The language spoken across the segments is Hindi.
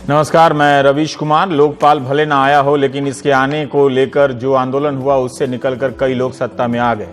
नमस्कार, मैं रवीश कुमार। लोकपाल भले ना आया हो, लेकिन इसके आने को लेकर जो आंदोलन हुआ उससे निकलकर कई लोग सत्ता में आ गए।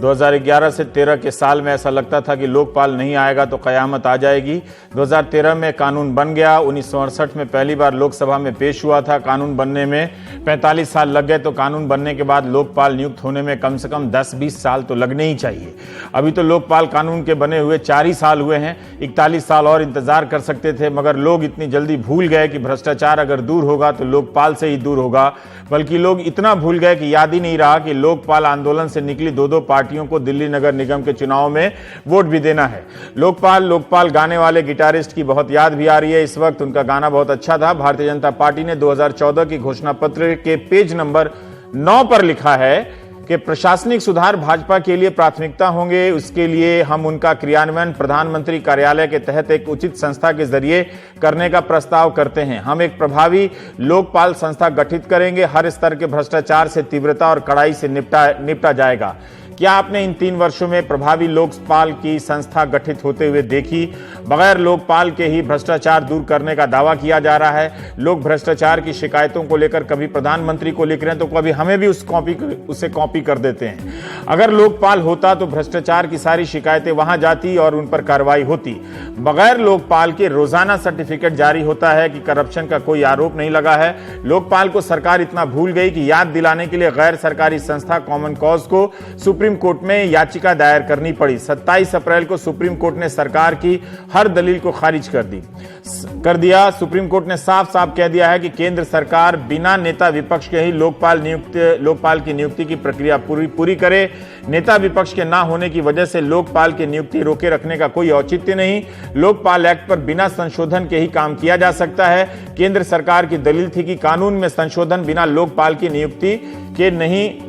2011 से 13 के साल में ऐसा लगता था कि लोकपाल नहीं आएगा तो कयामत आ जाएगी। 2013 में कानून बन गया। 1968 में पहली बार लोकसभा में पेश हुआ था। कानून बनने में 45 साल लग गए, तो कानून बनने के बाद लोकपाल नियुक्त होने में कम से कम 10-20 साल तो लगने ही चाहिए। अभी तो लोकपाल कानून के बने हुए 4 ही साल हुए हैं। 41 साल और इंतजार कर सकते थे, मगर लोग इतनी जल्दी भूल गए कि भ्रष्टाचार अगर दूर होगा तो लोकपाल से ही दूर होगा। बल्कि लोग इतना भूल गए कि याद ही नहीं रहा कि लोकपाल आंदोलन से निकली 2-2 पार्टियों को दिल्ली नगर निगम के चुनाव में वोट भी देना है। लोकपाल गाने वाले गिटारिस्ट की बहुत याद भी आ रही है। इस वक्त उनका गाना बहुत अच्छा था। भारतीय जनता पार्टी ने 2014 की घोषणा पत्र के पेज नंबर 9 पर लिखा है कि प्रशासनिक सुधार भाजपा के लिए प्राथमिकता होंगे। उसके लिए हम उनका क्रियान्वयन प्रधानमंत्री कार्यालय के तहत एक उचित संस्था के जरिए करने का प्रस्ताव करते हैं। हम एक प्रभावी लोकपाल संस्था गठित करेंगे। हर स्तर के भ्रष्टाचार से तीव्रता और कड़ाई से निपटा जाएगा। क्या आपने इन 3 वर्षों में प्रभावी लोकपाल की संस्था गठित होते हुए देखी? बगैर लोकपाल के ही भ्रष्टाचार दूर करने का दावा किया जा रहा है। लोग भ्रष्टाचार की शिकायतों को लेकर कभी प्रधानमंत्री को लिख रहे हैं तो कभी हमें भी उसे कॉपी कर देते हैं। अगर लोकपाल होता तो भ्रष्टाचार की सारी शिकायतें वहां जाती और उन पर कार्रवाई होती। बगैर लोकपाल के रोजाना सर्टिफिकेट जारी होता है कि करप्शन का कोई आरोप नहीं लगा है। लोकपाल को सरकार इतना भूल गई कि याद दिलाने के लिए गैर सरकारी संस्था कॉमन कॉज को सुप्रीम कोर्ट में याचिका दायर करनी पड़ी। 27 अप्रैल को सुप्रीम कोर्ट ने सरकार की हर दलील को खारिज कर दिया। सुप्रीम कोर्ट ने साफ साफ कह दिया है कि केंद्र सरकार बिना नेता विपक्ष के ही लोकपाल की नियुक्ति की प्रक्रिया पूरी करे। नेता विपक्ष के ना होने की वजह से लोकपाल की नियुक्ति रोके रखने का कोई औचित्य नहीं। लोकपाल एक्ट पर बिना संशोधन के ही काम किया जा सकता है। केंद्र सरकार की दलील थी कि कानून में संशोधन बिना लोकपाल की नियुक्ति के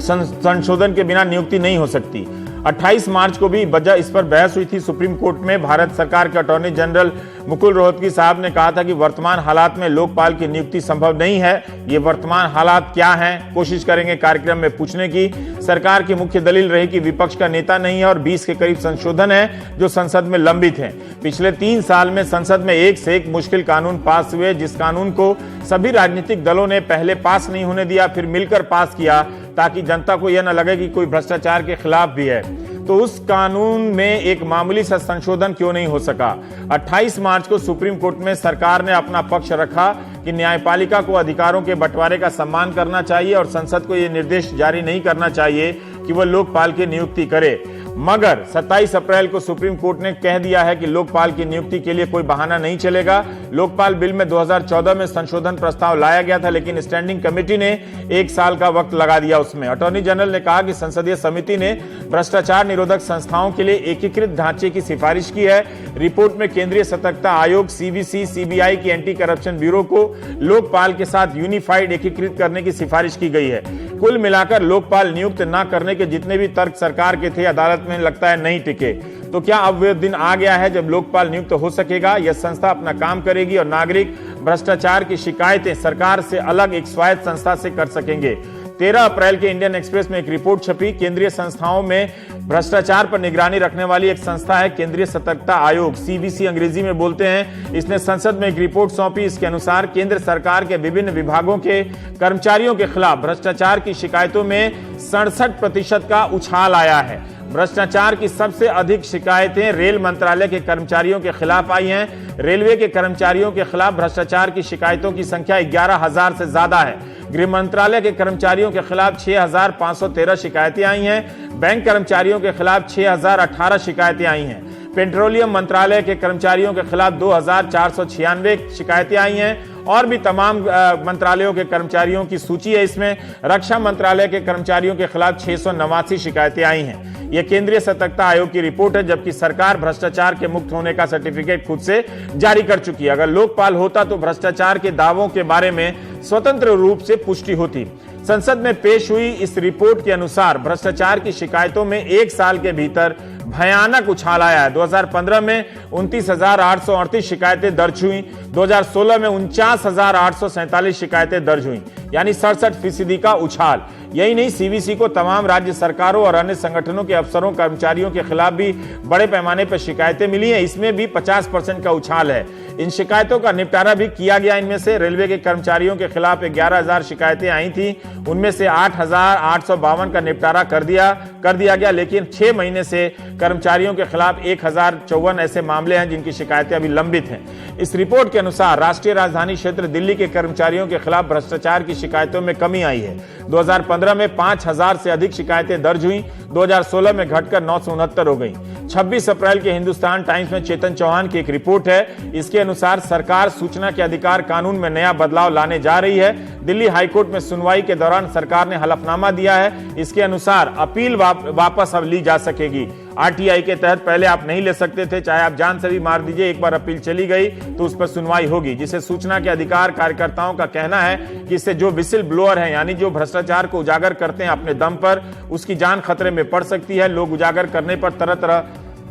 संशोधन के बिना नियुक्ति नहीं हो सकती। 28 मार्च को भी इस पर बहस हुई थी सुप्रीम कोर्ट में। भारत सरकार के अटॉर्नी जनरल मुकुल रोहतगी साहब ने कहा था कि वर्तमान हालात में लोकपाल की नियुक्ति संभव नहीं है। ये वर्तमान हालात क्या हैं, कोशिश करेंगे कार्यक्रम में पूछने की। सरकार की मुख्य दलील रही कि विपक्ष का नेता नहीं है और 20 के करीब संशोधन है जो संसद में लंबित हैं। पिछले 3 साल में संसद में एक से एक मुश्किल कानून पास हुए। जिस कानून को सभी राजनीतिक दलों ने पहले पास नहीं होने दिया, फिर मिलकर पास किया ताकि जनता को यह न लगे कि कोई भ्रष्टाचार के खिलाफ भी है, तो उस कानून में एक मामूली सा संशोधन क्यों नहीं हो सका। 28 मार्च को सुप्रीम कोर्ट में सरकार ने अपना पक्ष रखा कि न्यायपालिका को अधिकारों के बंटवारे का सम्मान करना चाहिए और संसद को यह निर्देश जारी नहीं करना चाहिए कि वह लोकपाल की नियुक्ति करे। मगर 27 अप्रैल को सुप्रीम कोर्ट ने कह दिया है कि लोकपाल की नियुक्ति के लिए कोई बहाना नहीं चलेगा। लोकपाल बिल में 2014 में संशोधन प्रस्ताव लाया गया था, लेकिन स्टैंडिंग कमेटी ने 1 साल का वक्त लगा दिया उसमें। अटॉर्नी जनरल ने कहा कि संसदीय समिति ने भ्रष्टाचार निरोधक संस्थाओं के लिए एकीकृत ढांचे की सिफारिश की है। रिपोर्ट में केंद्रीय सतर्कता आयोग, CBC, CBI की एंटी करप्शन ब्यूरो को लोकपाल के साथ यूनिफाइड एकीकृत करने की सिफारिश की गई है। कुल मिलाकर लोकपाल नियुक्त न करने के जितने भी तर्क सरकार के थे, अदालत में लगता है नहीं टिके। तो क्या अब वह दिन आ गया है जब लोकपाल नियुक्त हो सकेगा? यह संस्था अपना काम करेगी और नागरिक भ्रष्टाचार की शिकायतें सरकार से अलग एक स्वायत्त संस्था से कर सकेंगे। 13 अप्रैल के इंडियन एक्सप्रेस में एक रिपोर्ट छपी। केंद्रीय संस्थाओं में भ्रष्टाचार पर निगरानी रखने वाली एक संस्था है केंद्रीय सतर्कता आयोग, CBC अंग्रेजी में बोलते हैं। इसने संसद में एक रिपोर्ट सौंपी। इसके अनुसार केंद्र सरकार के विभिन्न विभागों के कर्मचारियों के खिलाफ भ्रष्टाचार की शिकायतों में 67% का उछाल आया है। भ्रष्टाचार की सबसे अधिक शिकायतें रेल मंत्रालय के कर्मचारियों के खिलाफ आई हैं। रेलवे के कर्मचारियों के खिलाफ भ्रष्टाचार की शिकायतों की संख्या 11,000 से ज्यादा है। गृह मंत्रालय के कर्मचारियों के खिलाफ 6,513 शिकायतें आई हैं। बैंक कर्मचारियों के खिलाफ 6,018 शिकायतें आई हैं। पेट्रोलियम मंत्रालय के कर्मचारियों के खिलाफ 2,496 शिकायतें आई हैं। और भी तमाम मंत्रालयों के कर्मचारियों की सूची है इसमें। रक्षा मंत्रालय के कर्मचारियों के खिलाफ 689 शिकायतें आई हैं। यह केंद्रीय सतर्कता आयोग की रिपोर्ट है, जबकि सरकार भ्रष्टाचार के मुक्त होने का सर्टिफिकेट खुद से जारी कर चुकी है। अगर लोकपाल होता तो भ्रष्टाचार के दावों के बारे में स्वतंत्र रूप से पुष्टि होती। संसद में पेश हुई इस रिपोर्ट के अनुसार भ्रष्टाचार की शिकायतों में 1 साल के भीतर भयानक उछाल आया है। 2015 में 29,838 शिकायतें दर्ज हुई। 2016 में 49,847 शिकायतें दर्ज हुई, यानी 67% का उछाल। यही नहीं, सीवीसी को तमाम राज्य सरकारों और अन्य संगठनों के अफसरों कर्मचारियों के खिलाफ भी बड़े पैमाने पर शिकायतें मिली हैं। इसमें भी 50% का उछाल है। इन शिकायतों का निपटारा भी किया गया। इनमें से रेलवे के कर्मचारियों के खिलाफ 11,000 शिकायतें आई थी, उनमें से 8,852 का निपटारा कर दिया गया। लेकिन 6 महीने से कर्मचारियों के खिलाफ 1,054 ऐसे मामले हैं जिनकी शिकायतें अभी लंबित हैं। इस रिपोर्ट के अनुसार राष्ट्रीय राजधानी क्षेत्र दिल्ली के कर्मचारियों के खिलाफ भ्रष्टाचार की शिकायतों में कमी आई है। 2015 में 5,000 से अधिक शिकायतें दर्ज हुई, 2016 में घटकर 969 हो गई। 26 अप्रैल के हिंदुस्तान टाइम्स में चेतन चौहान की एक रिपोर्ट है। इसके अनुसार सरकार सूचना के अधिकार कानून में नया बदलाव लाने जा रही है। दिल्ली हाईकोर्ट में सुनवाई के दौरान सरकार ने हलफनामा दिया है। इसके अनुसार अपील वापस अब ली जा सकेगी। आरटीआई के तहत पहले आप नहीं ले सकते थे, चाहे आप जान से भी मार दीजिए, एक बार अपील चली गई तो उस पर सुनवाई होगी। जिसे सूचना के अधिकार कार्यकर्ताओं का कहना है कि इससे जो विसिल ब्लोअर हैं, यानी जो भ्रष्टाचार को उजागर करते हैं अपने दम पर, उसकी जान खतरे में पड़ सकती है। लोग उजागर करने पर तरह तरह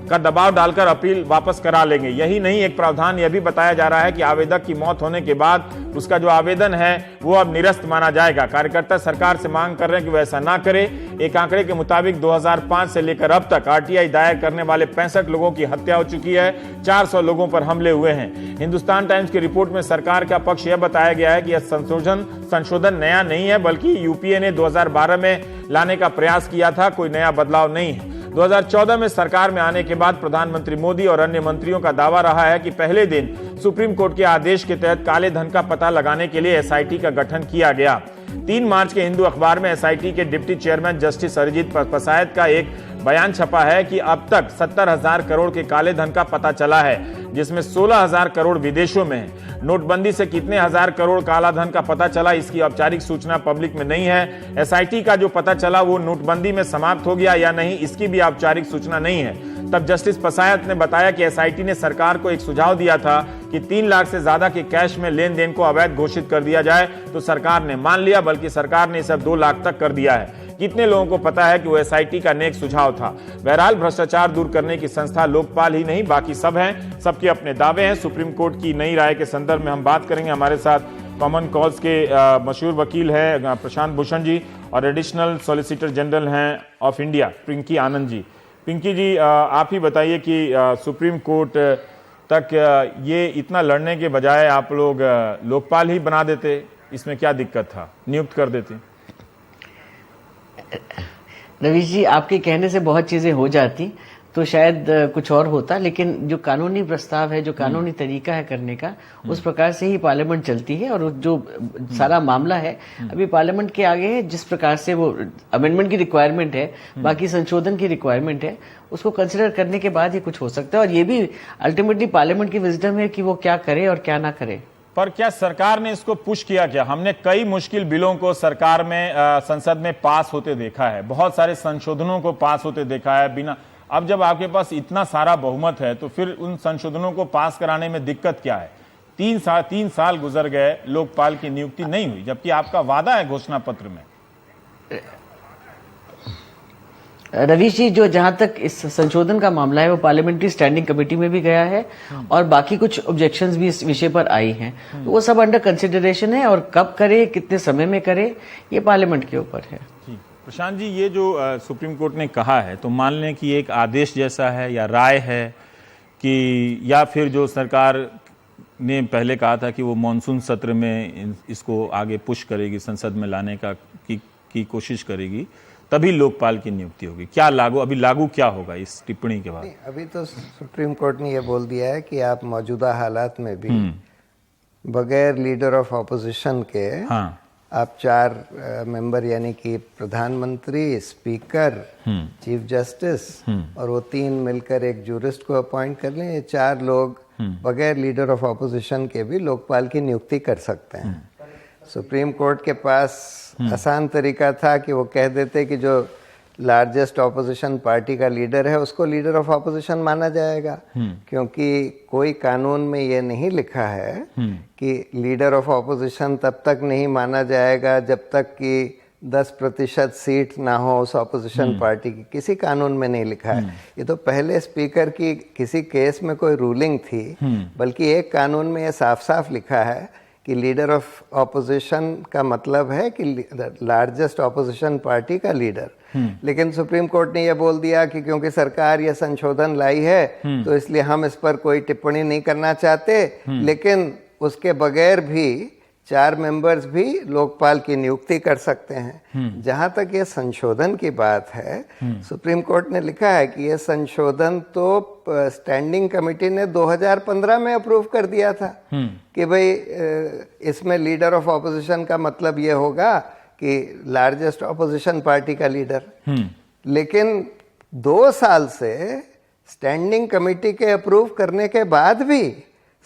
का दबाव डालकर अपील वापस करा लेंगे। यही नहीं, एक प्रावधान यह भी बताया जा रहा है कि आवेदक की मौत होने के बाद उसका जो आवेदन है वो अब निरस्त माना जाएगा। कार्यकर्ता सरकार से मांग कर रहे हैं कि वह ऐसा ना करे। एक आंकड़े के मुताबिक 2005 से लेकर अब तक आरटीआई दायर करने वाले 65 लोगों की हत्या हो चुकी है, 400 लोगों पर हमले हुए हैं। हिंदुस्तान टाइम्स की रिपोर्ट में सरकार का पक्ष यह बताया गया है कि यह संशोधन नया नहीं है, बल्कि यूपीए ने 2012 में लाने का प्रयास किया था, कोई नया बदलाव नहीं है। 2014 में सरकार में आने के बाद प्रधानमंत्री मोदी और अन्य मंत्रियों का दावा रहा है कि पहले दिन सुप्रीम कोर्ट के आदेश के तहत काले धन का पता लगाने के लिए एसआईटी का गठन किया गया। 3 मार्च के हिंदू अखबार में एसआईटी के deputy chairman justice Arijit Pasayat का एक बयान छपा है कि अब तक 70,000 करोड़ के काले धन का पता चला है, जिसमें 16,000 करोड़ विदेशों में है। नोटबंदी से कितने हजार करोड़ काला धन का पता चला, इसकी औपचारिक सूचना पब्लिक में नहीं है। एसआईटी का जो पता चला वो नोटबंदी में समाप्त हो गया या नहीं, इसकी भी औपचारिक सूचना नहीं है। तब जस्टिस पसायत ने बताया कि एसआईटी ने सरकार को एक सुझाव दिया था कि 3 लाख से ज्यादा के कैश में लेन देन को अवैध घोषित कर दिया जाए, तो सरकार ने मान लिया, बल्कि सरकार ने इसे 2 लाख तक कर दिया है। कितने लोगों को पता है कि वो एसआईटी का नेक सुझाव था। बहरहाल भ्रष्टाचार दूर करने की संस्था लोकपाल ही नहीं, बाकी सब हैं, सबके अपने दावे हैं। सुप्रीम कोर्ट की नई राय के संदर्भ में हम बात करेंगे। हमारे साथ कॉमन कॉज के मशहूर वकील है प्रशांत भूषण जी और एडिशनल सॉलिसिटर जनरल हैं ऑफ इंडिया पिंकी आनंद जी। पिंकी जी, आप ही बताइए कि सुप्रीम कोर्ट तक ये इतना लड़ने के बजाय आप लोग लोकपाल ही बना देते, इसमें क्या दिक्कत था, नियुक्त कर देते? रवीश जी, आपके कहने से बहुत चीजें हो जाती तो शायद कुछ और होता, लेकिन जो कानूनी प्रस्ताव है, जो कानूनी तरीका है करने का, उस प्रकार से ही पार्लियामेंट चलती है। और जो सारा मामला है अभी पार्लियामेंट के आगे है, जिस प्रकार से वो अमेंडमेंट की रिक्वायरमेंट है, बाकी संशोधन की रिक्वायरमेंट है, उसको कंसिडर करने के बाद ही कुछ हो सकता है। और ये भी अल्टीमेटली पार्लियामेंट की विजडम है कि वो क्या करे और क्या ना करे। पर क्या सरकार ने इसको पुश किया? क्या हमने कई मुश्किल बिलों को सरकार में संसद में पास होते देखा है, बहुत सारे संशोधनों को पास होते देखा है बिना। अब जब आपके पास इतना सारा बहुमत है तो फिर उन संशोधनों को पास कराने में दिक्कत क्या है? 3 साल गुजर गए, लोकपाल की नियुक्ति नहीं हुई, जबकि आपका वादा है घोषणा पत्र में। रवीश जी, जो जहां तक इस संशोधन का मामला है वो पार्लियामेंट्री स्टैंडिंग कमेटी में भी गया है और बाकी कुछ ऑब्जेक्शंस भी इस विषय पर आई हैं, तो वो सब अंडर कंसिडरेशन है। और कब करे, कितने समय में करे, ये पार्लियामेंट के ऊपर है। प्रशांत जी, ये जो सुप्रीम कोर्ट ने कहा है, तो मान लें कि एक आदेश जैसा है या राय है कि, या फिर जो सरकार ने पहले कहा था कि वो मॉनसून सत्र में इसको आगे पुश करेगी, संसद में लाने की कोशिश करेगी, तभी लोकपाल की नियुक्ति होगी। क्या लागू क्या होगा इस टिप्पणी के बाद? अभी तो सुप्रीम कोर्ट ने यह बोल दिया है कि आप मौजूदा हालात में भी बगैर लीडर ऑफ ऑपोजिशन के आप 4 मेंबर यानी कि प्रधानमंत्री, स्पीकर, चीफ जस्टिस और वो 3 मिलकर एक जूरिस्ट को अपॉइंट कर लें। ये 4 लोग बगैर लीडर ऑफ ऑपोजिशन के भी लोकपाल की नियुक्ति कर सकते हैं। सुप्रीम कोर्ट के पास आसान तरीका था कि वो कह देते कि जो लार्जेस्ट ऑपोजिशन पार्टी का लीडर है उसको लीडर ऑफ ऑपोजिशन माना जाएगा, क्योंकि कोई कानून में ये नहीं लिखा है कि लीडर ऑफ ऑपोजिशन तब तक नहीं माना जाएगा जब तक कि 10% सीट ना हो उस ऑपोजिशन पार्टी की। किसी कानून में नहीं लिखा है। ये तो पहले स्पीकर की किसी केस में कोई रूलिंग थी, बल्कि एक कानून में ये साफ साफ लिखा है कि कि लीडर ऑफ ऑपोजिशन का मतलब है कि लार्जेस्ट ऑपोजिशन पार्टी का लीडर। लेकिन सुप्रीम कोर्ट ने यह बोल दिया कि क्योंकि सरकार यह संशोधन लाई है तो इसलिए हम इस पर कोई टिप्पणी नहीं करना चाहते, लेकिन उसके बगैर भी 4 मेंबर्स भी लोकपाल की नियुक्ति कर सकते हैं। जहां तक ये संशोधन की बात है, सुप्रीम कोर्ट ने लिखा है कि ये संशोधन तो स्टैंडिंग कमेटी ने 2015 में अप्रूव कर दिया था कि भाई इसमें लीडर ऑफ ऑपोजिशन का मतलब ये होगा कि लार्जेस्ट ऑपोजिशन पार्टी का लीडर। लेकिन 2 साल से स्टैंडिंग कमेटी के अप्रूव करने के बाद भी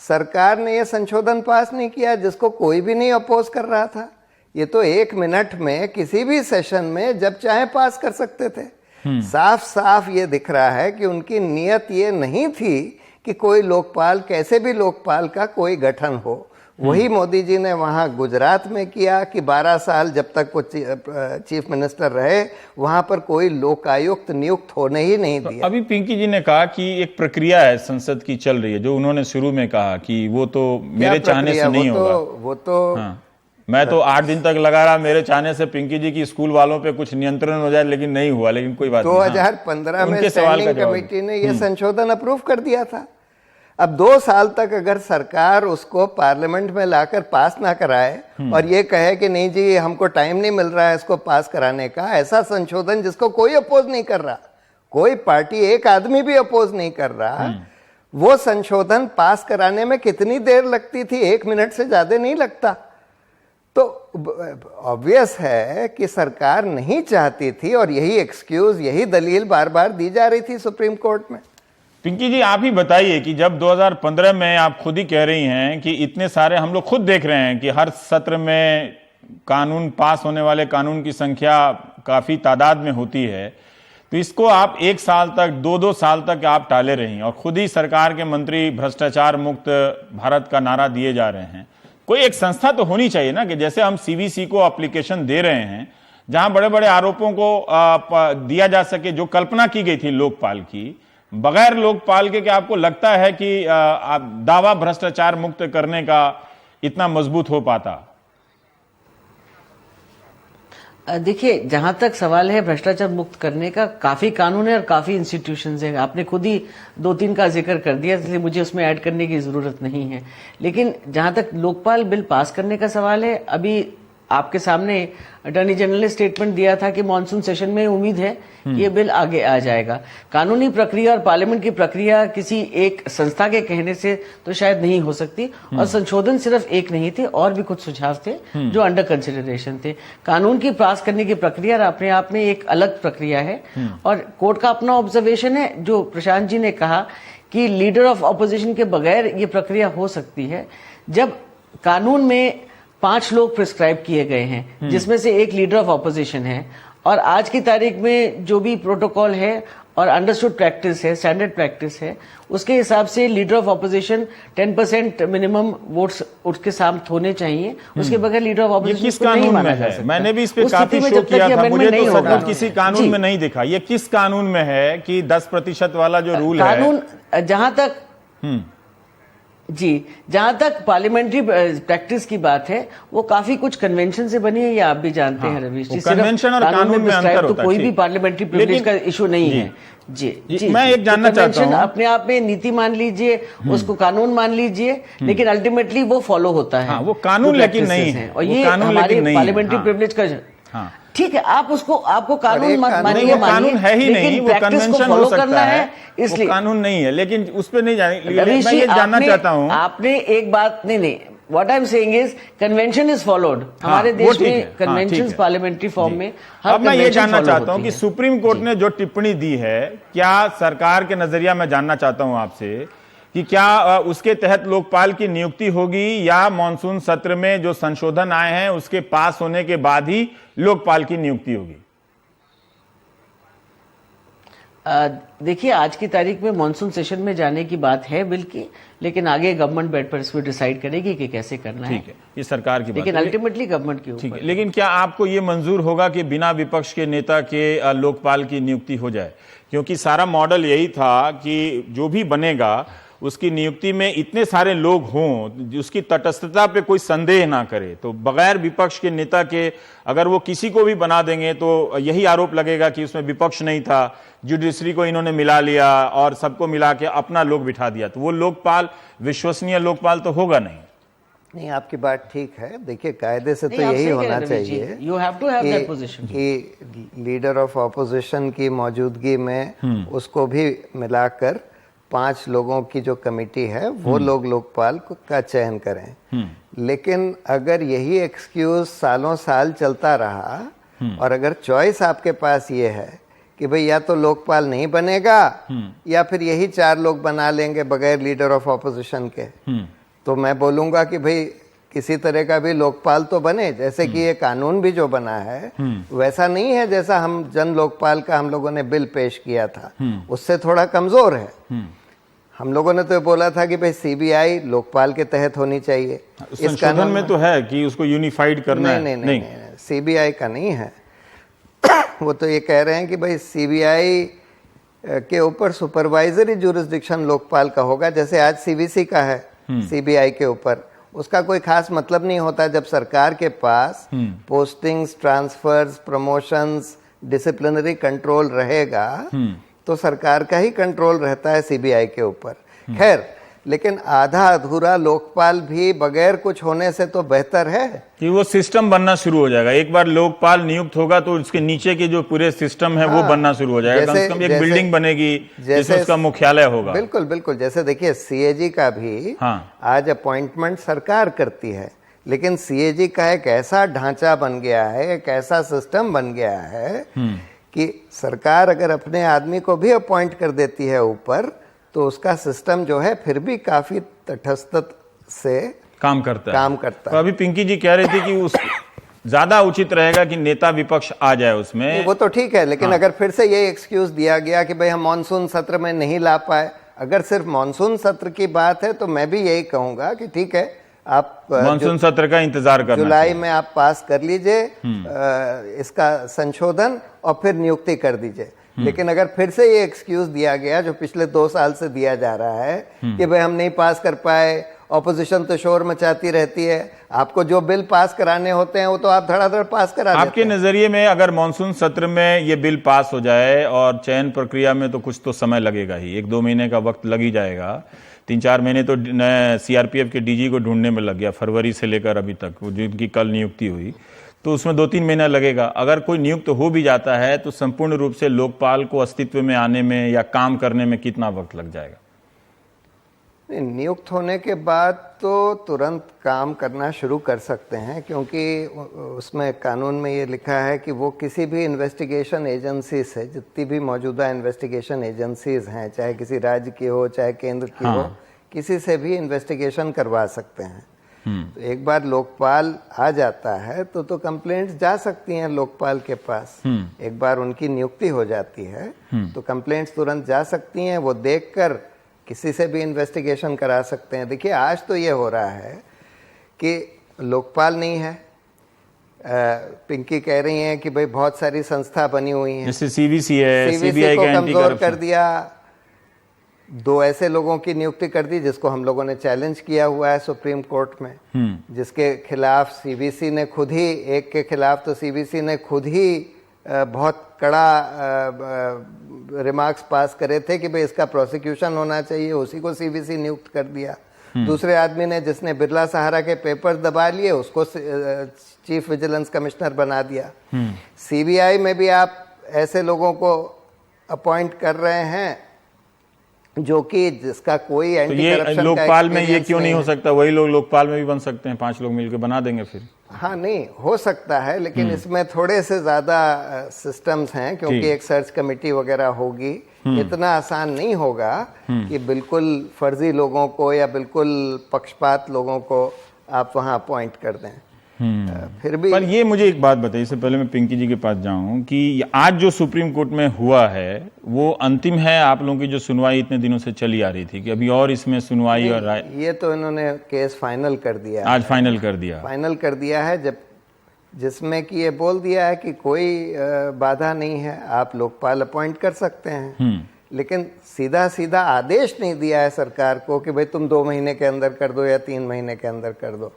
सरकार ने यह संशोधन पास नहीं किया, जिसको कोई भी नहीं अपोज कर रहा था। ये तो 1 मिनट में किसी भी सेशन में जब चाहे पास कर सकते थे। साफ साफ ये दिख रहा है कि उनकी नीयत ये नहीं थी कि कोई लोकपाल, कैसे भी लोकपाल का कोई गठन हो। वही मोदी जी ने वहां गुजरात में किया कि 12 साल जब तक वो चीफ मिनिस्टर रहे वहां पर कोई लोकायुक्त नियुक्त होने ही नहीं दिया। अभी पिंकी जी ने कहा कि एक प्रक्रिया है संसद की चल रही है, जो उन्होंने शुरू में कहा कि वो तो मेरे चाहने से नहीं होगा। वो तो हाँ, मैं तो 8 दिन तक लगा रहा मेरे चाहने से पिंकी जी की स्कूल वालों पे कुछ नियंत्रण हो जाए, लेकिन नहीं हुआ। लेकिन कोई बात नहीं। 2015 में स्टैंडिंग कमेटी ने यह संशोधन अप्रूव कर दिया था। अब 2 साल तक अगर सरकार उसको पार्लियामेंट में लाकर पास ना कराए और ये कहे कि नहीं जी हमको टाइम नहीं मिल रहा है इसको पास कराने का, ऐसा संशोधन जिसको कोई अपोज नहीं कर रहा, कोई पार्टी, एक आदमी भी अपोज नहीं कर रहा, वो संशोधन पास कराने में कितनी देर लगती थी? 1 मिनट से ज्यादा नहीं लगता। तो ऑब्वियस है कि सरकार नहीं चाहती थी और यही एक्सक्यूज, यही दलील बार बार दी जा रही थी सुप्रीम कोर्ट में। पिंकी जी आप ही बताइए कि जब 2015 में आप खुद ही कह रही हैं कि इतने सारे, हम लोग खुद देख रहे हैं कि हर सत्र में कानून पास होने वाले कानून की संख्या काफी तादाद में होती है, तो इसको आप 1 साल तक, 2-2 साल तक आप टाले रही और खुद ही सरकार के मंत्री भ्रष्टाचार मुक्त भारत का नारा दिए जा रहे हैं। कोई एक संस्था तो होनी चाहिए ना, कि जैसे हम सीवीसी को एप्लीकेशन दे रहे हैं जहां बड़े बड़े आरोपों को दिया जा सके, जो कल्पना की गई थी लोकपाल की, बगैर लोकपाल के क्या आपको लगता है कि दावा भ्रष्टाचार मुक्त करने का इतना मजबूत हो पाता? देखिए, जहां तक सवाल है भ्रष्टाचार मुक्त करने का, काफी कानून है और काफी इंस्टीट्यूशंस हैं। आपने खुद ही 2-3 का जिक्र कर दिया, इसलिए मुझे उसमें ऐड करने की जरूरत नहीं है। लेकिन जहां तक लोकपाल बिल पास करने का सवाल है, अभी आपके सामने अटॉर्नी जनरल ने स्टेटमेंट दिया था कि मॉनसून सेशन में उम्मीद है ये बिल आगे आ जाएगा। कानूनी प्रक्रिया और पार्लियामेंट की प्रक्रिया किसी एक संस्था के कहने से तो शायद नहीं हो सकती, और संशोधन सिर्फ एक नहीं थे, और भी कुछ सुझाव थे जो अंडर कंसिडरेशन थे। कानून की पास करने की प्रक्रिया अपने आप में एक अलग प्रक्रिया है, और कोर्ट का अपना ऑब्जर्वेशन है, जो प्रशांत जी ने कहा कि लीडर ऑफ ऑपोजिशन के बगैर ये प्रक्रिया हो सकती है। जब कानून में 5 लोग प्रिस्क्राइब किए गए हैं, जिसमें से एक लीडर ऑफ ऑपोजिशन है, और आज की तारीख में जो भी प्रोटोकॉल है और अंडरस्टूड प्रैक्टिस है, स्टैंडर्ड प्रैक्टिस है, उसके हिसाब से leader of opposition 10% minimum votes उसके साथ होने चाहिए। उसके बगैर लीडर ऑफ ऑपोजिशन किस कानून में है? मैंने भी इस पे काफी शो किया था, मुझे तो सचमुच किसी कानून में नहीं दिखा। ये किस कानून में है कि 10% वाला जो रूल है? कानून जहां तक जहां तक पार्लियामेंट्री प्रैक्टिस की बात है, वो काफी कुछ कन्वेंशन से बनी है, ये आप भी जानते हैं रवीश जी। कन्वेंशन और कानून में अंतर होता है, कोई भी पार्लियामेंट्री प्रिविलेज का इशू नहीं है। जी, मैं एक जानना चाहता हूं, अपने आप में नीति मान लीजिए, उसको कानून मान लीजिए, लेकिन अल्टीमेटली वो फॉलो होता है। वो कानून लेकिन नहीं है, और ये हमारे पार्लियामेंट्री प्रिविलेज का, ठीक है, आपको कानून मानिए, कानून है ही नहीं, वो कन्वेंशन हो सकता है, इसलिए कानून नहीं है। लेकिन उस पर नहीं जाने, मैं ये जानना चाहता हूं, आपने एक बात, नहीं, what I am saying is convention is followed. हमारे देश में कन्वेंशन पार्लियामेंट्री फॉर्म में अब मैं ये जानना चाहता हूं कि सुप्रीम कोर्ट ने जो टिप्पणी दी है, क्या सरकार के नजरिया में जानना चाहता हूं आपसे कि क्या उसके तहत लोकपाल की नियुक्ति होगी, या मॉनसून सत्र में जो संशोधन आए हैं उसके पास होने के बाद ही लोकपाल की नियुक्ति होगी? देखिए, आज की तारीख में मॉनसून सेशन में जाने की बात है बिल की, लेकिन आगे गवर्नमेंट बैठ पर इसको डिसाइड करेगी कि कैसे करना है। ठीक है, ये सरकार की बात है, लेकिन अल्टीमेटली गवर्नमेंट की ऊपर। ठीक है, लेकिन क्या आपको ये मंजूर होगा कि बिना विपक्ष के नेता के लोकपाल की नियुक्ति हो जाए? क्योंकि सारा मॉडल यही था कि जो भी बनेगा उसकी नियुक्ति में इतने सारे लोग हों, उसकी तटस्थता पे कोई संदेह ना करे, तो बगैर विपक्ष के नेता के अगर वो किसी को भी बना देंगे तो यही आरोप लगेगा कि उसमें विपक्ष नहीं था, जुडिशरी को इन्होंने मिला लिया और सबको मिला के अपना लोग बिठा दिया, तो वो लोकपाल, विश्वसनीय लोकपाल तो होगा नहीं। नहीं, आपकी बात ठीक है। देखिए, कायदे से तो यही होना चाहिए you have to have that position कि लीडर ऑफ ऑपोजिशन की मौजूदगी में उसको भी मिलाकर 5 लोगों की जो कमेटी है वो लोग लोकपाल का चयन करें। लेकिन अगर यही एक्सक्यूज सालों साल चलता रहा और अगर चॉइस आपके पास ये है कि भाई या तो लोकपाल नहीं बनेगा या फिर यही 4 लोग बना लेंगे बगैर लीडर ऑफ ऑपोजिशन के, तो मैं बोलूंगा कि भाई किसी तरह का भी लोकपाल तो बने। जैसे कि ये कानून भी जो बना है वैसा नहीं है जैसा हम जन लोकपाल का हम लोगों ने बिल पेश किया था, उससे थोड़ा कमजोर है। हम लोगों ने तो बोला था कि भाई सीबीआई लोकपाल के तहत होनी चाहिए। इस कानून में तो है कि उसको यूनिफाइड करना है। नहीं, सीबीआई का नहीं है। वो तो ये कह रहे हैं कि भाई सीबीआई के ऊपर सुपरवाइजरी जुरिस्डिक्शन लोकपाल का होगा, जैसे आज सीवीसी का है सीबीआई के ऊपर। उसका कोई खास मतलब नहीं होता जब सरकार के पास postings, transfers, promotions, disciplinary control रहेगा तो सरकार का ही कंट्रोल रहता है सीबीआई के ऊपर। खैर, लेकिन आधा अधूरा लोकपाल भी बगैर कुछ होने से तो बेहतर है कि वो सिस्टम बनना शुरू हो जाएगा। एक बार लोकपाल नियुक्त होगा तो उसके नीचे के जो पूरे सिस्टम है वो बनना शुरू हो जाएगा। कम से कम एक बिल्डिंग बनेगी जिसमें उसका मुख्यालय होगा। बिल्कुल बिल्कुल। जैसे देखिए, सीएजी का भी आज अपॉइंटमेंट सरकार करती है, लेकिन सीएजी का एक ऐसा ढांचा बन गया है, एक ऐसा सिस्टम बन गया है कि सरकार अगर अपने आदमी को भी अपॉइंट कर देती है ऊपर, तो उसका सिस्टम जो है फिर भी काफी तटस्थ से काम करता है। तो अभी पिंकी जी कह रही थी कि उस ज्यादा उचित रहेगा कि नेता विपक्ष आ जाए उसमें। वो तो ठीक है, लेकिन अगर फिर से ये एक्सक्यूज दिया गया कि भाई हम मानसून सत्र में नहीं ला पाए, अगर सिर्फ मानसून सत्र की बात है तो मैं भी यही कहूंगा कि ठीक है, आप मानसून सत्र का इंतजार करना, जुलाई में आप पास कर लीजिए इसका संशोधन और फिर नियुक्ति कर दीजिए। लेकिन अगर फिर से ये एक्सक्यूज दिया गया जो पिछले 2 साल से दिया जा रहा है कि भाई हम नहीं पास कर पाए, ऑपोजिशन तो शोर मचाती रहती है, आपको जो बिल पास कराने होते हैं वो तो आप धड़ाधड़ पास करा देते हैं। आपके नजरिए में अगर मानसून सत्र में ये बिल पास हो जाए, और चयन प्रक्रिया में तो कुछ तो समय लगेगा ही, 1-2 महीने का वक्त लग ही जाएगा, 3-4 महीने तो सीआरपीएफ के डीजी को ढूंढने में लग गया, फरवरी से लेकर अभी तक, जिनकी कल नियुक्ति हुई, तो उसमें 2-3 महीना लगेगा। अगर कोई नियुक्त हो भी जाता है तो संपूर्ण रूप से लोकपाल को अस्तित्व में आने में या काम करने में कितना वक्त लग जाएगा? नियुक्त होने के बाद तो तुरंत काम करना शुरू कर सकते हैं, क्योंकि उसमें कानून में ये लिखा है कि वो किसी भी इन्वेस्टिगेशन एजेंसी से, जितनी भी मौजूदा इन्वेस्टिगेशन एजेंसीज हैं, चाहे किसी राज्य की हो चाहे केंद्र की हो, किसी से भी इन्वेस्टिगेशन करवा सकते हैं। तो एक बार लोकपाल आ जाता है तो कंप्लेंट्स जा सकती हैं लोकपाल के पास। एक बार उनकी नियुक्ति हो जाती है तो कंप्लेंट्स तुरंत जा सकती हैं, वो देखकर किसी से भी इन्वेस्टिगेशन करा सकते हैं। देखिए, आज तो ये हो रहा है कि लोकपाल नहीं है, पिंकी कह रही हैं कि भाई बहुत सारी संस्था बनी हुई हैं, जैसे सीवीसी है, सीबीआई को कमजोर कर दिया, 2 ऐसे लोगों की नियुक्ति कर दी जिसको हम लोगों ने चैलेंज किया हुआ है सुप्रीम कोर्ट में, जिसके खिलाफ सीबीसी ने खुद ही, एक के खिलाफ तो सीबीसी ने खुद ही बहुत कड़ा रिमार्क्स पास करे थे कि भाई इसका प्रोसिक्यूशन होना चाहिए, उसी को सीबीसी नियुक्त कर दिया। दूसरे आदमी ने, जिसने बिरला सहारा के पेपर दबा लिए, उसको चीफ विजिलेंस कमिश्नर बना दिया। सीबीआई में भी आप ऐसे लोगों को अपॉइंट कर रहे हैं जो कि जिसका कोई एंटी करप्शन का लोकपाल में ये क्यों नहीं हो सकता? वही लोग लोकपाल में भी बन सकते हैं, 5 लोग मिलकर बना देंगे फिर। हाँ, नहीं हो सकता है, लेकिन इसमें थोड़े से ज्यादा सिस्टम्स हैं, क्योंकि एक सर्च कमेटी वगैरह होगी। इतना आसान नहीं होगा कि बिल्कुल फर्जी लोगों को या बिल्कुल पक्षपात लोगों को आप वहां अपॉइंट कर दें। फिर भी, पर ये मुझे एक बात बताइए, इससे पहले मैं पिंकी जी के पास जाऊं, कि आज जो सुप्रीम कोर्ट में हुआ है वो अंतिम है? आप लोगों की जो सुनवाई इतने दिनों से चली आ रही थी कि अभी और इसमें सुनवाई और राय? ये तो इन्होंने केस फाइनल कर दिया, आज फाइनल कर दिया। फाइनल कर दिया है, जब जिसमें कि ये बोल दिया है कि कोई बाधा नहीं है, आप लोकपाल अपॉइंट कर सकते हैं। लेकिन सीधा सीधा आदेश नहीं दिया है सरकार को कि भाई तुम 2 महीने के अंदर कर दो या 3 महीने के अंदर कर दो।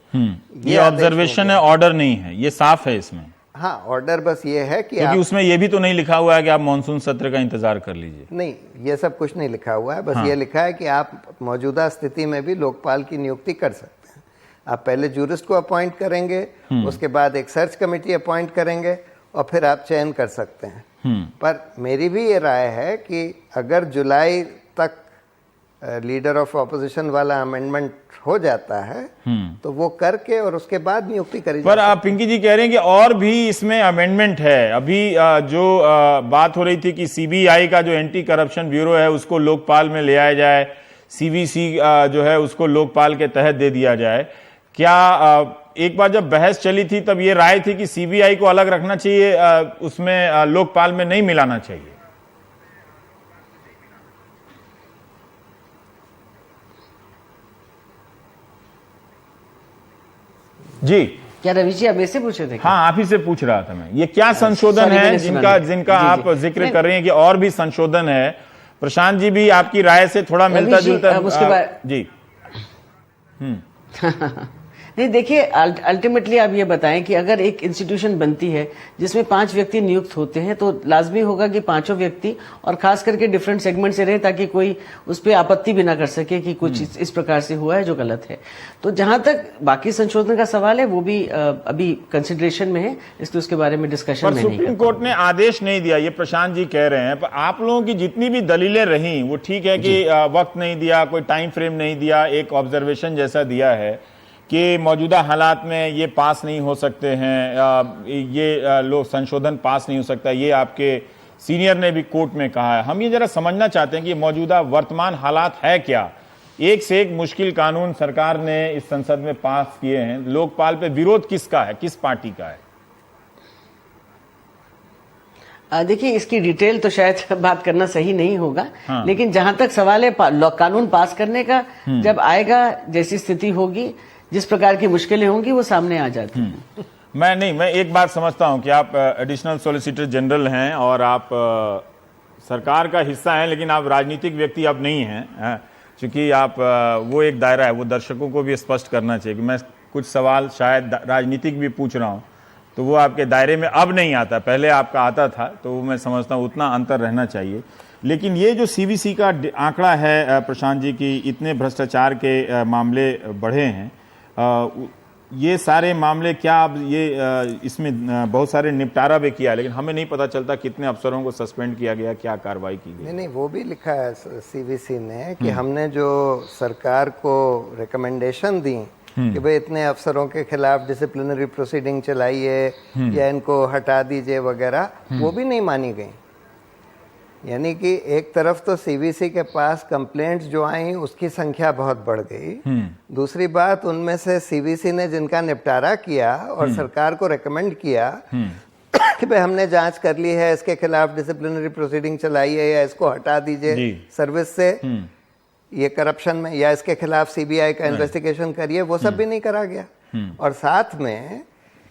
ये ऑब्जर्वेशन है, ऑर्डर नहीं है, ये साफ है इसमें। हाँ, ऑर्डर बस ये है कि क्योंकि उसमें ये भी तो नहीं लिखा हुआ है कि आप मानसून सत्र का इंतजार कर लीजिए। नहीं, ये सब कुछ नहीं लिखा हुआ है, बस ये लिखा है कि आप मौजूदा स्थिति में भी लोकपाल की नियुक्ति कर सकते हैं। आप पहले जूरिस्ट को अपॉइंट करेंगे, उसके बाद एक सर्च कमेटी अपॉइंट करेंगे और फिर आप चयन कर सकते हैं। पर मेरी भी ये राय है कि अगर जुलाई तक लीडर ऑफ ऑपोजिशन वाला अमेंडमेंट हो जाता है तो वो करके और उसके बाद नियुक्ति करी पर आप पिंकी जी कह रहे हैं कि और भी इसमें अमेंडमेंट है। अभी जो बात हो रही थी कि सीबीआई का जो एंटी करप्शन ब्यूरो है उसको लोकपाल में ले आया जाए, सीवीसी जो है उसको लोकपाल के तहत दे दिया जाए। क्या एक बार जब बहस चली थी तब ये राय थी कि सीबीआई को अलग रखना चाहिए, उसमें लोकपाल में नहीं मिलाना चाहिए? जी क्या रवि जी आप ऐसे पूछे थे? हाँ, आप ही से पूछ रहा था मैं, ये क्या संशोधन है जिनका आप जिक्र कर रहे हैं कि और भी संशोधन है? प्रशांत जी भी आपकी राय से थोड़ा मिलता जुलता उसके बाद जी। नहीं, देखिए अल्टीमेटली आप ये बताएं कि अगर एक इंस्टीट्यूशन बनती है जिसमें 5 व्यक्ति नियुक्त होते हैं तो लाजमी होगा कि 5 व्यक्ति और खास करके डिफरेंट सेगमेंट से रहें ताकि कोई उस पर आपत्ति भी ना कर सके कि कुछ इस प्रकार से हुआ है जो गलत है। तो जहां तक बाकी संशोधन का सवाल है वो भी अभी कंसिडरेशन में है, इसलिए उसके बारे में डिस्कशन में नहीं। सुप्रीम कोर्ट ने आदेश नहीं दिया, ये प्रशांत जी कह रहे हैं, पर आप लोगों की जितनी भी दलीलें रही वो ठीक है कि वक्त नहीं दिया, कोई टाइम फ्रेम नहीं दिया, एक ऑब्जर्वेशन जैसा दिया है कि मौजूदा हालात में ये पास नहीं हो सकते हैं, ये लोग संशोधन पास नहीं हो सकता, ये आपके सीनियर ने भी कोर्ट में कहा है। हम ये जरा समझना चाहते हैं कि मौजूदा वर्तमान हालात है क्या। एक से एक मुश्किल कानून सरकार ने इस संसद में पास किए हैं, लोकपाल पे विरोध किसका है, किस पार्टी का है? देखिए, इसकी डिटेल तो शायद बात करना सही नहीं होगा, लेकिन जहां तक सवाल है कानून पास करने का, जब आएगा, जैसी स्थिति होगी, जिस प्रकार की मुश्किलें होंगी वो सामने आ जाती हैं। मैं एक बात समझता हूं कि आप एडिशनल सॉलिसिटर जनरल हैं और आप सरकार का हिस्सा हैं, लेकिन आप राजनीतिक व्यक्ति अब नहीं हैं, क्योंकि आप वो एक दायरा है, वो दर्शकों को भी स्पष्ट करना चाहिए कि मैं कुछ सवाल शायद राजनीतिक भी पूछ रहा हूं तो वो आपके दायरे में अब नहीं आता, पहले आपका आता था, तो मैं समझता हूं उतना अंतर रहना चाहिए। लेकिन ये जो सीवीसी का आंकड़ा है प्रशांत जी की, इतने भ्रष्टाचार के मामले बढ़े हैं, ये सारे मामले क्या अब ये इसमें बहुत सारे निपटारा भी किया, लेकिन हमें नहीं पता चलता कितने अफसरों को सस्पेंड किया गया, क्या कार्रवाई की गई? नहीं, वो भी लिखा है सीवीसी ने कि हमने जो सरकार को रिकमेंडेशन दी कि भाई इतने अफसरों के खिलाफ डिसिप्लिनरी प्रोसीडिंग चलाइए या इनको हटा दीजिए वगैरह, वो भी नहीं मानी गई। यानी कि एक तरफ तो सीवीसी के पास कंप्लेंट्स जो आई उसकी संख्या बहुत बढ़ गई, दूसरी बात उनमें से सीवीसी ने जिनका निपटारा किया और सरकार को रेकमेंड किया कि भाई हमने जांच कर ली है, इसके खिलाफ डिसिप्लिनरी प्रोसीडिंग चलाई है या इसको हटा दीजिए सर्विस से, ये करप्शन में, या इसके खिलाफ सीबीआई का इन्वेस्टिगेशन करिए, वो सब भी नहीं करा गया। और साथ में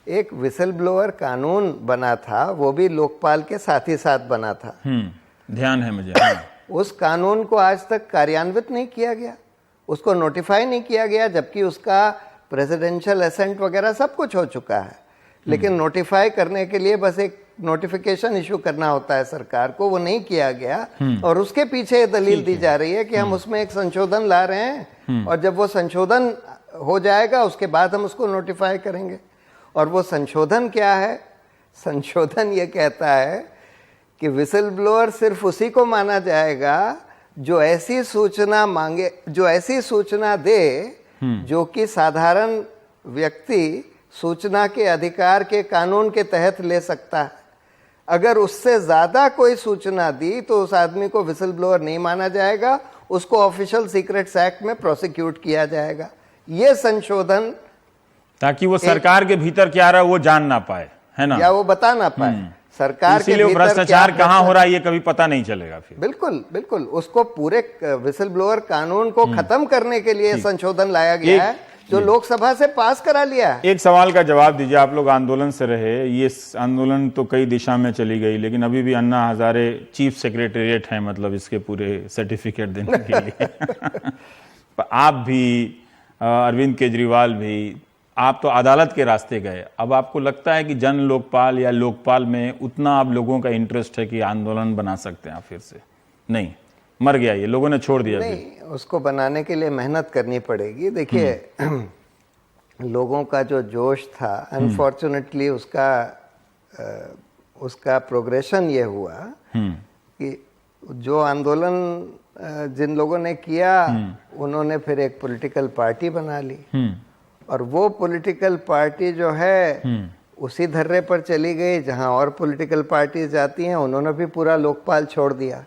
एक विसल ब्लोअर कानून बना था, वो भी लोकपाल के साथ ही साथ बना था, ध्यान है मुझे। उस कानून को आज तक कार्यान्वित नहीं किया गया, उसको नोटिफाई नहीं किया गया, जबकि उसका प्रेसिडेंशियल असेंट वगैरह सब कुछ हो चुका है, लेकिन नोटिफाई करने के लिए बस एक नोटिफिकेशन इशू करना होता है सरकार को, वो नहीं किया गया। और उसके पीछे ये दलील दी जा रही है कि हम उसमें एक संशोधन ला रहे हैं और जब वो संशोधन हो जाएगा उसके बाद हम उसको नोटिफाई करेंगे। और वो संशोधन क्या है? संशोधन ये कहता है कि विसल ब्लोअर सिर्फ उसी को माना जाएगा जो ऐसी सूचना मांगे, जो ऐसी सूचना दे जो कि साधारण व्यक्ति सूचना के अधिकार के कानून के तहत ले सकता है। अगर उससे ज्यादा कोई सूचना दी तो उस आदमी को विसल ब्लोअर नहीं माना जाएगा, उसको ऑफिशियल सीक्रेट्स एक्ट में प्रोसिक्यूट किया जाएगा। ये संशोधन, ताकि वो सरकार के भीतर क्या रहा है वो जान ना पाए, है ना, या वो बता ना पाए सरकार के भीतर भ्रष्टाचार कहां हो रहा है ये कभी पता नहीं चलेगा फिर। बिल्कुल बिल्कुल, उसको पूरे विसल ब्लोअर कानून को खत्म करने के लिए संशोधन लाया गया है जो लोकसभा से पास करा लिया है। एक सवाल का जवाब दीजिए, आप लोग आंदोलन से रहे, ये आंदोलन तो कई दिशा में चली गई, लेकिन अभी भी अन्ना हजारे चीफ सेक्रेटेरिएट हैं, मतलब इसके पूरे सर्टिफिकेट देने के लिए। आप भी, अरविंद केजरीवाल भी, आप तो अदालत के रास्ते गए। अब आपको लगता है कि जन लोकपाल या लोकपाल में उतना आप लोगों का इंटरेस्ट है कि आंदोलन बना सकते हैं आप फिर से? नहीं, मर गया, ये लोगों ने छोड़ दिया। नहीं, उसको बनाने के लिए मेहनत करनी पड़ेगी। देखिए, लोगों का जो जोश था, अनफॉर्चुनेटली उसका प्रोग्रेशन ये हुआ कि जो आंदोलन जिन लोगों ने किया उन्होंने फिर एक पॉलिटिकल पार्टी बना ली, और वो पॉलिटिकल पार्टी जो है उसी धर्रे पर चली गई जहां और पॉलिटिकल पार्टी जाती हैं, उन्होंने भी पूरा लोकपाल छोड़ दिया।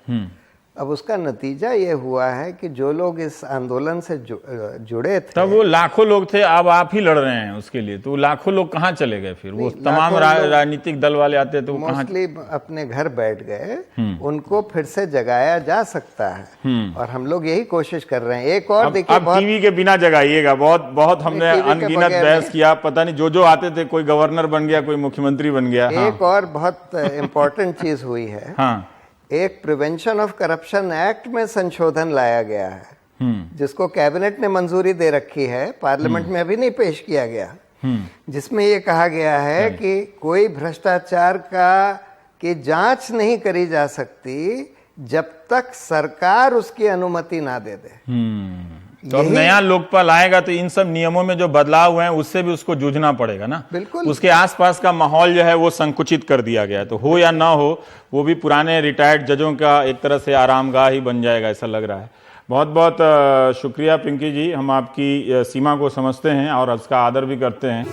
अब उसका नतीजा ये हुआ है कि जो लोग इस आंदोलन से जुड़े थे, तब वो लाखों लोग थे, अब आप ही लड़ रहे हैं उसके लिए, तो लाखों लोग कहाँ चले गए फिर? वो तमाम राजनीतिक दल वाले आते तो मोस्टली अपने घर बैठ गए। उनको फिर से जगाया जा सकता है, और हम लोग यही कोशिश कर रहे हैं। एक और देखिए, अब टीवी के बिना जगाइएगा, बहुत हमने अनगिनत बहस किया, पता नहीं जो आते थे, कोई गवर्नर बन गया, कोई मुख्यमंत्री बन गया। एक और बहुत इम्पोर्टेंट चीज हुई है, एक प्रिवेंशन ऑफ करप्शन एक्ट में संशोधन लाया गया है, जिसको कैबिनेट ने मंजूरी दे रखी है, पार्लियामेंट में अभी नहीं पेश किया गया, जिसमें ये कहा गया है कि कोई भ्रष्टाचार की जांच नहीं करी जा सकती जब तक सरकार उसकी अनुमति ना दे दे। तो अब नया लोकपाल आएगा तो इन सब नियमों में जो बदलाव हुए हैं उससे भी उसको जूझना पड़ेगा ना। बिल्कुल, उसके आसपास का माहौल जो है वो संकुचित कर दिया गया है, तो हो या ना हो वो भी पुराने रिटायर्ड जजों का एक तरह से आरामगाह ही बन जाएगा, ऐसा लग रहा है। बहुत बहुत शुक्रिया पिंकी जी, हम आपकी सीमा को समझते हैं और उसका आदर भी करते हैं।